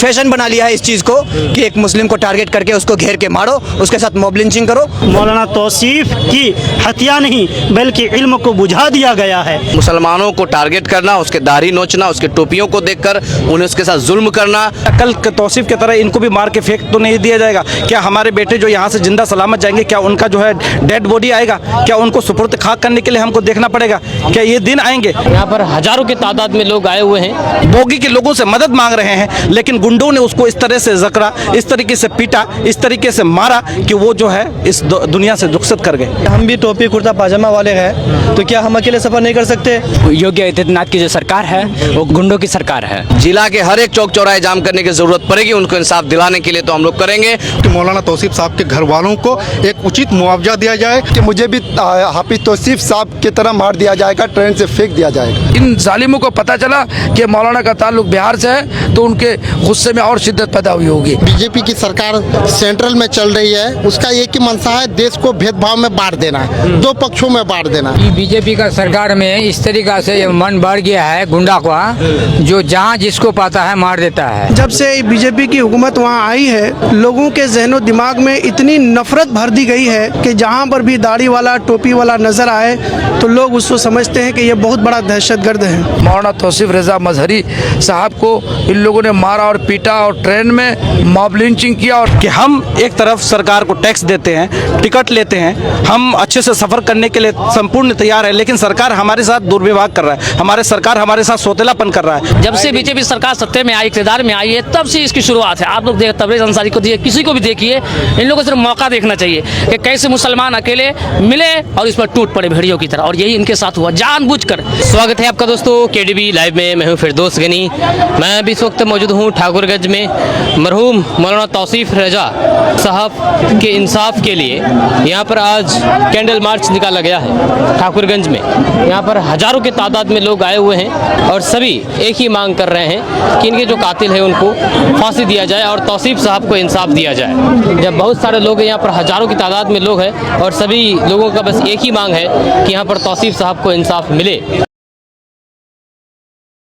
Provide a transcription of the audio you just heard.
Fashion बना लिया है इस चीज़ को कि एक मुस्लिम को टारगेट करके उसको घेर के मारो, उसके साथ मॉब लिंचिंग करो। मौलाना तौसीफ की हत्या नहीं बल्कि इल्म को बुझा दिया गया है। मुसलमानों को टारगेट करना, उसके दाढ़ी नोचना, उसके टोपियों को देखकर उन्हें उसके साथ जुल्म करना। कल तौसीफ की तरह इनको भी मार के फेंक तो नहीं दिया जाएगा? क्या हमारे बेटे जो यहाँ से जिंदा सलामत जाएंगे, क्या उनका जो है डेड बॉडी आएगा? क्या उनको सुपुर्द खाक करने के लिए हमको देखना पड़ेगा? क्या ये दिन आएंगे? यहाँ पर हजारों की तादाद में लोग आए हुए हैं, बोगी के लोगों से मदद मांग रहे हैं, लेकिन गुंडों ने उसको इस तरह से जकरा, इस तरीके से पीटा, इस तरीके से मारा कि वो जो है इस दुनिया से रुखसत कर गए। हम भी टोपी कुर्ता पाजामा वाले हैं, तो क्या हम अकेले सफर नहीं कर सकते? योगी आदित्यनाथ की जो सरकार है वो गुंडों की सरकार है। जिला के हर एक चौक चौराहे जाम करने की जरूरत पड़ेगी, उनको इंसाफ दिलाने के लिए तो हम लोग करेंगे कि मौलाना तौसीफ साहब के घर वालों को एक उचित मुआवजा दिया जाए कि मुझे भी हाफिज तौसीफ साहब की तरह मार दिया जाएगा, ट्रेन से फेंक दिया जाएगा। इन जालिमों को पता चला कि मौलाना का ताल्लुक बिहार से है तो उनके गुस्से में और शिद्दत पैदा हुई होगी। बीजेपी की सरकार सेंट्रल में चल रही है, उसका एक ही मंशा है देश को भेदभाव में बांट देना है, दो पक्षों में बांट देना। बीजेपी का सरकार में इस तरीका से मन बढ़ गया है गुंडा का, जो जहाँ जिसको पाता है मार देता है। जब से बीजेपी की हुकूमत वहाँ आई है, लोगों के ज़हनो दिमाग में इतनी नफरत भर दी गई है कि जहाँ पर भी दाढ़ी वाला टोपी वाला नजर आए तो लोग उसको समझते हैं कि ये बहुत बड़ा दहशतगर्द है। मौलाना तौसीफ रजा मजहरी साहब को इन लोगों ने मारा और पीटा और ट्रेन में मॉब लिंचिंग किया। और कि हम एक तरफ सरकार को टैक्स देते हैं, टिकट लेते हैं, हम अच्छे से सफर करने के लिए संपूर्ण तैयार है, लेकिन सरकार हमारे साथ दुर्व्यवहार कर रहा है, हमारे सरकार हमारे साथ सोतेलापन कर रहा है। जब से बीजेपी सरकार सत्ते में आई, इक़्तिदार में आई है, तब से इसकी शुरुआत है। आप लोग देखिए, तबरेज़ अंसारी को देखिए, किसी को भी देखिए, इन लोगों को सिर्फ मौका देखना चाहिए कि कैसे मुसलमान अकेले मिले और इस पर टूट पड़े भेड़ियों की तरह, और यही इनके साथ हुआ जानबूझकर। स्वागत है आपका दोस्तों केडीबी लाइव में। मैं हूं फिरदौस गनी। मैं भी इस वक्त मौजूद हूं ठाकुरगंज में। मरहूम मौलाना तौसीफ रजा साहब के इंसाफ के लिए यहां पर आज कैंडल मार्च निकाला गया है ठाकुरगंज में। यहां पर हजारों की तादाद में लोग आए हुए हैं और सभी एक ही मांग कर रहे हैं कि इनके जो कातिल हैं उनको फांसी दिया जाए और तौसीफ साहब को इंसाफ दिया जाए। जब बहुत सारे लोग यहाँ पर हजारों की तादाद में लोग हैं और सभी लोगों का बस एक ही मांग है कि यहाँ पर तौसीफ साहब को इंसाफ मिले।